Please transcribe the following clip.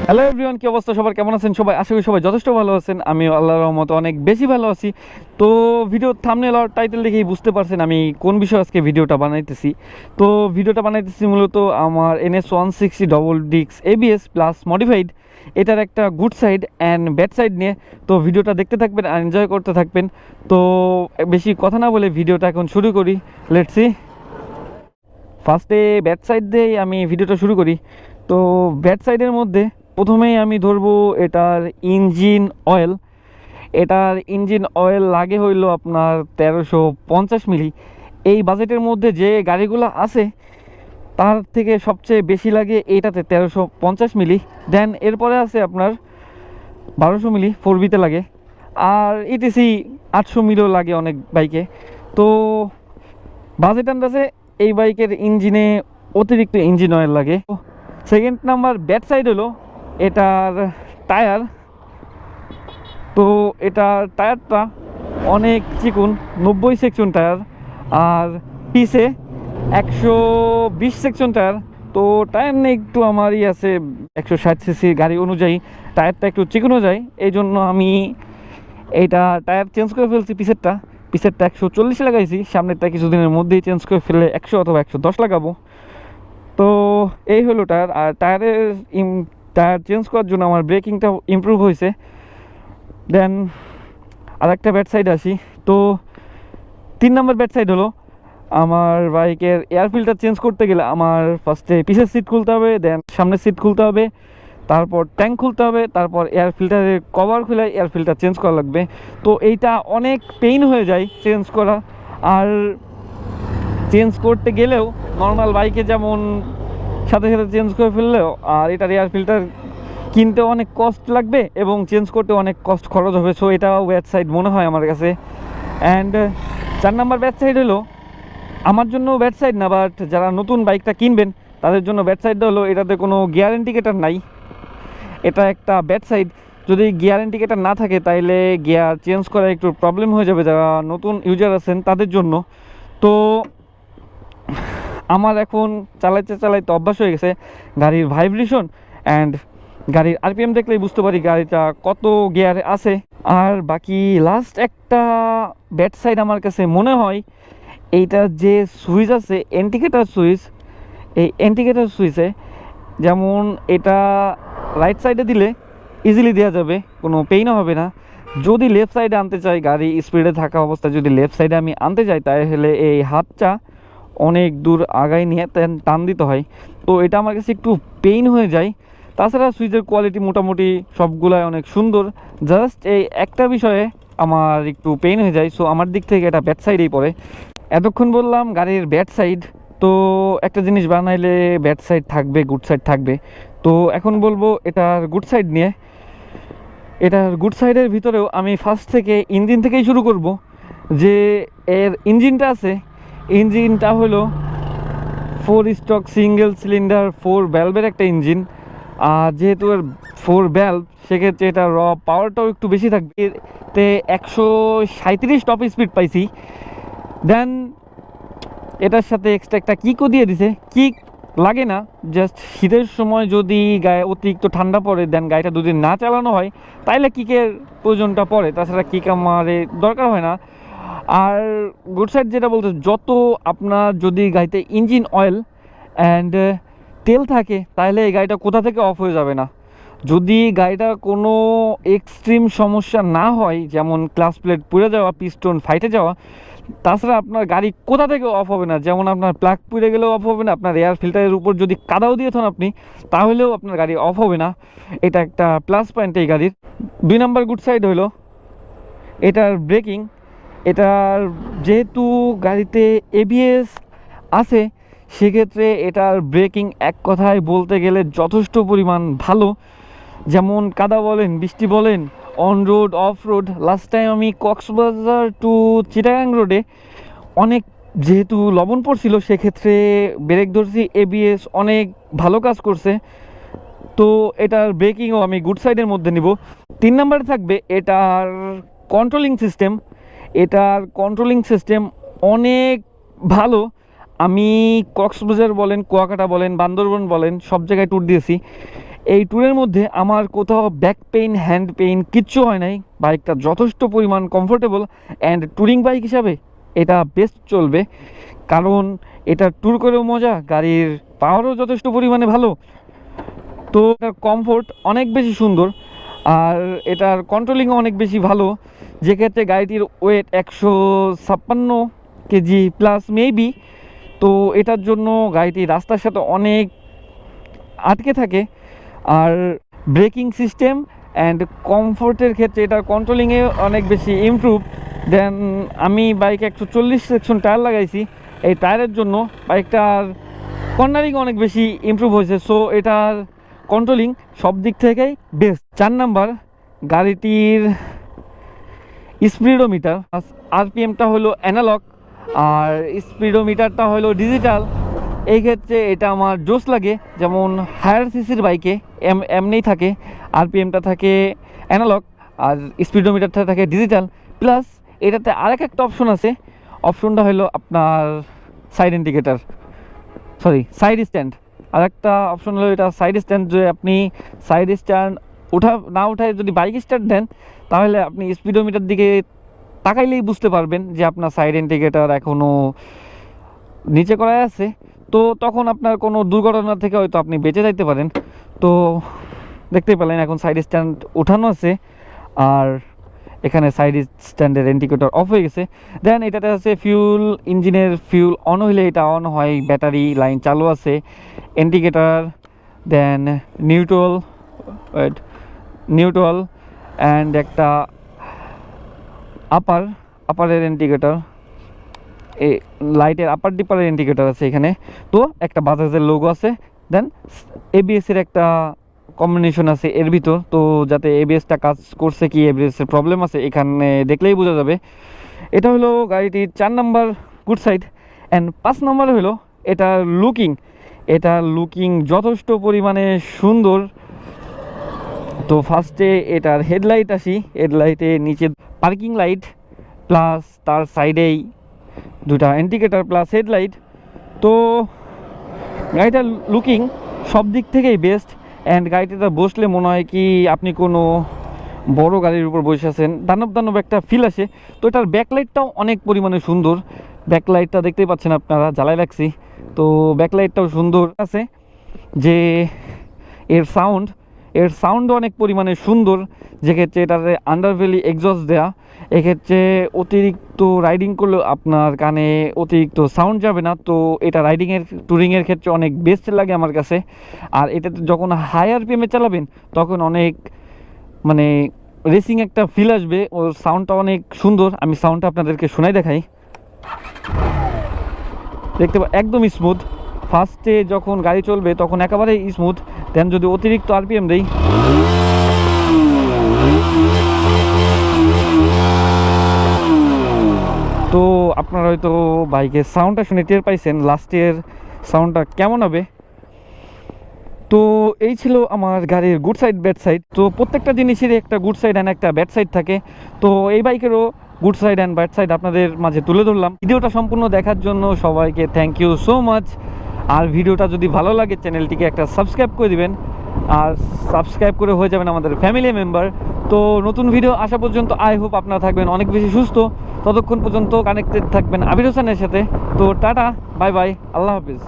Hello everyone, কি অবস্থা সবার? কেমন আছেন সবাই? আশা করি সবাই যথেষ্ট ভালো আছেন। আমি আল্লাহর রহমতে অনেক বেশি ভালো আছি। তো ভিডিওর থাম্বনেল আর টাইটেল দেখেই বুঝতে পারছেন আমি কোন বিষয়ে আজকে ভিডিওটা বানাইতেছি। তো ভিডিওটা বানাইতেছি মূলত আমার NS160 ডবল ডিক্স ABS প্লাস মডিফাইড, এটার একটা good side and bad side নিয়ে। তো ভিডিওটা দেখতে থাকবেন আর এনজয় করতে থাকবেন। তো বেশি কথা না বলে ভিডিওটা এখন শুরু করি। Let's see. ফার্স্টে ব্যাড সাইড দিয়েই আমি ভিডিওটা শুরু করি। তো ব্যাড সাইডের মধ্যে প্রথমেই আমি ধরবো এটার ইঞ্জিন অয়েল। এটার ইঞ্জিন অয়েল লাগে হইলো আপনার 1350 মিলি। এই বাজেটের মধ্যে যে গাড়িগুলো আছে তার থেকে সবচেয়ে বেশি লাগে এইটাতে 1350 মিলি। দেন এরপরে আছে আপনার 1200 মিলি 4বিতে লাগে, আর ইটিসি 800 মিলিও লাগে অনেক বাইকে। তো বাজেট আন্দাজে এই বাইকের ইঞ্জিনে অতিরিক্ত ইঞ্জিন অয়েল লাগে। সেকেন্ড নাম্বার ব্যাড সাইড হলো এটার টায়ার। তো এটার টায়ারটা অনেক চিকুন, 90 সেকশন টায়ার, আর পিছে 120 সেকশন টায়ার। তো টায়ার নিয়ে একটু আমারই আছে, 160 সিসি গাড়ি অনুযায়ী টায়ারটা একটু চিকুনও যায়। এই জন্য আমি এইটা টায়ার চেঞ্জ করে ফেলছি। পিছেরটা 140 লাগাইছি, সামনেরটা কিছুদিনের মধ্যেই চেঞ্জ করে ফেলে 100 অথবা 110 লাগাবো। তো এই হলো টায়ার। আর টায়ার চেঞ্জ করার জন্য আমার ব্রেকিংটা ইমপ্রুভ হয়েছে। দেন আর একটা ব্যাড সাইড আসি। তো 3 নম্বর ব্যাড সাইড হলো আমার বাইকের এয়ার ফিল্টার চেঞ্জ করতে গেলে আমার ফার্স্টে পিছের সিট খুলতে হবে, দেন সামনের সিট খুলতে হবে, তারপর ট্যাঙ্ক খুলতে হবে, তারপর এয়ার ফিল্টারের কভার খুলে এয়ার ফিল্টার চেঞ্জ করা লাগবে। তো এইটা অনেক পেইন হয়ে যায় চেঞ্জ করা। আর চেঞ্জ করতে গেলেও নর্মাল বাইকে যেমন সাথে সাথে চেঞ্জ করে ফেললেও, আর এটার এয়ার ফিল্টার কিনতে অনেক কস্ট লাগবে এবং চেঞ্জ করতে অনেক কস্ট খরচ হবে। সো এটাও ব্যাড সাইড মনে হয় আমার কাছে। অ্যান্ড 4 নাম্বার ব্যাড সাইড হলো আমার জন্য ব্যাড সাইড না, বাট যারা নতুন বাইকটা কিনবেন তাদের জন্য ব্যাড সাইডটা হলো এটাতে কোনো গিয়ার ইন্ডিকেটার নাই। এটা একটা ব্যাড সাইড। যদি গিয়ার ইন্ডিকেটার না থাকে তাইলে গিয়ার চেঞ্জ করা একটু প্রবলেম হয়ে যাবে যারা নতুন ইউজার আছেন তাদের জন্য। তো আমার এখন চালাইতে চালাইতে অভ্যাস হয়ে গেছে। গাড়ির ভাইব্রেশন অ্যান্ড গাড়ির আরপিএম দেখলেই বুঝতে পারি গাড়িটা কত গিয়ারে আছে। আর বাকি লাস্ট একটা ব্যাড সাইড আমার কাছে মনে হয় এইটার যে সুইচ আছে, ইন্ডিকেটার সুইচ, এই ইন্ডিকেটার সুইচে যেমন এটা রাইট সাইডে দিলে ইজিলি দেওয়া যাবে, কোনো পেইনও হবে না। যদি লেফট সাইডে আনতে চাই, গাড়ি স্পিডে থাকা অবস্থায় যদি লেফট সাইডে আমি আনতে চাই তাহলে এই হাতটা অনেক দূর আগায় নিয়ে টান দিতে হয়। তো এটা আমার কাছে একটু পেইন হয়ে যায়। তাছাড়া সুইচের কোয়ালিটি মোটামুটি সবগুলাই অনেক সুন্দর, জাস্ট এই একটা বিষয়ে আমার একটু পেইন হয়ে যায়। সো আমার দিক থেকে এটা ব্যাড সাইডেই পড়ে। এতক্ষণ বললাম গাড়ির ব্যাড সাইড। তো একটা জিনিস বানাইলে ব্যাড সাইড থাকবে, গুড সাইড থাকবে। তো এখন বলবো এটার গুড সাইড নিয়ে। এটার গুড সাইডের ভিতরেও আমি ফার্স্ট থেকে ইঞ্জিন থেকেই শুরু করব। যে এর ইঞ্জিনটা আছে, ইঞ্জিনটা হলো 4 স্ট্রোক সিঙ্গেল সিলিন্ডার 4 ভ্যালভের একটা ইঞ্জিন। আর যেহেতু এর 4 ভ্যালভ, সেক্ষেত্রে এটা র পাওয়ারটাও একটু বেশি থাকবে। এতে 137 টপ স্পিড পাইছি। দেন এটার সাথে এক্সট্রা একটা কিকও দিয়ে দিছে। কিক লাগে না, জাস্ট শীতের সময় যদি গায়ে অতিরিক্ত ঠান্ডা পড়ে দেন গাড়িটা দুদিন না চালানো হয় তাইলে কিকের প্রয়োজনটা পড়ে, তাছাড়া কিক আমার দরকার হয় না। আর গুড সাইড যেটা বলতে, যত আপনার যদি গাড়িতে ইঞ্জিন অয়েল অ্যান্ড তেল থাকে তাহলে এই গাড়িটা কোথা থেকে অফ হয়ে যাবে না। যদি গাড়িটা কোনো এক্সট্রিম সমস্যা না হয়, যেমন ক্লাচ প্লেট পুড়ে যাওয়া, পিস্টন ফাইটে যাওয়া, তাছাড়া আপনার গাড়ি কোথা থেকে অফ হবে না। যেমন আপনার প্লাগ পুড়ে গেলেও অফ হবে না, আপনার এয়ার ফিল্টারের উপর যদি কাদাও দিয়ে থান আপনি তাহলেও আপনার গাড়ি অফ হবে না। এটা একটা প্লাস পয়েন্ট এই গাড়ির। 2 নাম্বার গুড সাইড হলো এটার ব্রেকিং। এটার যেহেতু গাড়িতে ABS আছে, সেক্ষেত্রে এটার ব্রেকিং এক কথায় বলতে গেলে যথেষ্ট পরিমাণ ভালো। যেমন কাদা বলেন, বৃষ্টি বলেন, on road, of road. Last time আমি কক্সবাজার টু চিটাগাং রোডে অনেক যেহেতু লবণ পড়ছিল, সেক্ষেত্রে ব্রেক ধরছি, ABS অনেক ভালো কাজ করছে। তো এটার ব্রেকিংও আমি গুড সাইডের মধ্যে নিব। 3 নম্বরে থাকবে এটার কন্ট্রোলিং সিস্টেম। এটার কন্ট্রোলিং সিস্টেম অনেক ভালো। আমি কক্সবাজার বলেন, কুয়াকাটা বলেন, বান্দরবন বলেন, সব জায়গায় ট্যুর দিয়েছি। এই ট্যুরের মধ্যে আমার কোথাও ব্যাক পেইন হ্যান্ড পেইন কিচ্ছু হয় নাই। বাইকটা যথেষ্ট পরিমাণ কমফোর্টেবল অ্যান্ড ট্যুরিং বাইক হিসাবে এটা বেস্ট চলবে, কারণ এটা ট্যুর করেও মজা, গাড়ির পাওয়ারও যথেষ্ট পরিমাণে ভালো, তো এটার কমফোর্ট অনেক বেশি সুন্দর, আর এটার কন্ট্রোলিংও অনেক বেশি ভালো। যে ক্ষেত্রে গাড়িটির ওয়েট 156 কেজি প্লাস মেবি, তো এটার জন্য গাড়িটি রাস্তার সাথে অনেক আটকে থাকে। আর ব্রেকিং সিস্টেম অ্যান্ড কমফোর্টের ক্ষেত্রে এটার কন্ট্রোলিংয়ে অনেক বেশি ইমপ্রুভ দেন। আমি বাইকে 140 সেকশন টায়ার লাগাইছি, এই টায়ারের জন্য বাইকটার কর্নারিং অনেক বেশি ইমপ্রুভ হয়েছে, সো এটার কন্ট্রোলিং সব দিক থেকেই বেস্ট। 4 নাম্বার, গাড়িটির স্পিডোমিটার, আরপিএমটা হলো অ্যানালগ আর স্পিডোমিটারটা হলো ডিজিটাল। এই ক্ষেত্রে এটা আমার জোশ লাগে, যেমন হায়ার সিসির বাইকে এমনিই থাকে আরপিএমটা থাকে অ্যানালগ আর স্পিডোমিটারটা থাকে ডিজিটাল, প্লাস এটাতে আরেক একটা অপশন আছে, অপশনটা হলো আপনার side indicator, sorry side stand. আর একটা অপশন হলো এটা সাইড স্ট্যান্ড, যে আপনি সাইড স্ট্যান্ড উঠায় যদি বাইক স্টার্ট দেন, তাহলে আপনি স্পিডোমিটার দিকে তাকাইলেই বুঝতে পারবেন যে আপনার সাইড ইন্ডিকেটার এখনও নিচে করা আছে, তো তখন আপনার কোনো দুর্ঘটনা থেকে হয়তো আপনি বেঁচে যাইতে পারেন। তো দেখতেই পেলেন এখন সাইড স্ট্যান্ড উঠানো আছে, আর এখানে সাইড স্ট্যান্ডের ইন্ডিকেটর অফ হয়ে গেছে। দেন এটাতে আছে ফিউল, ইঞ্জিনের ফিউল অন হইলে এটা অন হয়, ব্যাটারি লাইন চালু আছে, ইন্ডিকেটর, দেন নিউট্রাল অ্যান্ড একটা আপারের ইন্ডিকেটর, এই লাইটের আপার ডিপারের ইন্ডিকেটর আছে এখানে। তো একটা বাজাজের লোগো আছে, দেন এবিএসের একটা কম্বিনেশন আছে এর ভিতর, তো যাতে এবিএসটা কাজ করছে কি এবিএসের প্রবলেম আছে এখানে দেখলেই বোঝা যাবে। এটা হলো গাড়িটির 4 number good side. And 5 number হলো এটা লুকিং যথেষ্ট পরিমাণে সুন্দর। তো ফার্স্টে এটার হেডলাইট আসি, হেডলাইটে নিচে পার্কিং লাইট প্লাস তার সাইডেই দুটা ইন্ডিকেটর প্লাস হেডলাইট। তো গাড়িটার লুকিং সব দিক থেকেই বেস্ট, অ্যান্ড গাড়িটাতে বসলে মনে হয় কি আপনি কোনো বড় গাড়ির উপর বসে আছেন, দানব একটা ফিল আসে। তো এটার ব্যাকলাইটটাও অনেক পরিমাণে সুন্দর, ব্যাকলাইটটা দেখতেই পাচ্ছেন আপনারা, জ্বালাই রাখছি, তো ব্যাকলাইটটাও সুন্দর আছে। যে এর সাউন্ডও অনেক পরিমাণে সুন্দর, যেক্ষেত্রে এটাতে আন্ডারভেলি এক্সস্ট দেয়া, এক্ষেত্রে অতিরিক্ত রাইডিং করলেও আপনার কানে অতিরিক্ত সাউন্ড যাবে না, তো এটা ট্যুরিংয়ের ক্ষেত্রে অনেক বেস্ট লাগে আমার কাছে। আর এটাতে যখন হাই আরপিএমে চালাবেন তখন অনেক মানে রেসিং একটা ফিল আসবে, ওর সাউন্ডটা অনেক সুন্দর। আমি সাউন্ডটা আপনাদেরকে শোনাই দেখাই, দেখতে একদম স্মুথ। ফার্স্টে যখন গাড়ি চলবে তখন একেবারেই স্মুথ, দেন যদি অতিরিক্ত আরপিএম দেই তো আপনারা হয়তো বাইকের সাউন্ডটা শুনে টের পাইছেন লাস্টের সাউন্ডটা কেমন হবে। তো এই ছিল আমার গাড়ির গুড সাইড ব্যাড সাইড। তো প্রত্যেকটা জিনিসেরই একটা গুড সাইড অ্যান্ড একটা ব্যাড সাইড থাকে, তো এই বাইকেরও good side and bad side আপনাদের মাঝে তুলে ধরলাম। ভিডিওটা সম্পূর্ণ দেখার জন্য সবাইকে থ্যাংক ইউ সো মাচ। আর ভিডিওটা যদি ভালো লাগে চ্যানেলটিকে একটা সাবস্ক্রাইব করে দিবেন, আর সাবস্ক্রাইব করে হয়ে যাবেন আমাদের ফ্যামিলি মেম্বার। তো নতুন ভিডিও আসা পর্যন্ত আই হোপ আপনারা থাকবেন অনেক বেশি সুস্থ, ততক্ষণ পর্যন্ত কানেক্টেড থাকবেন আবির হোসেনের সাথে। তো টাটা, বাই বাই, আল্লাহ হাফিজ।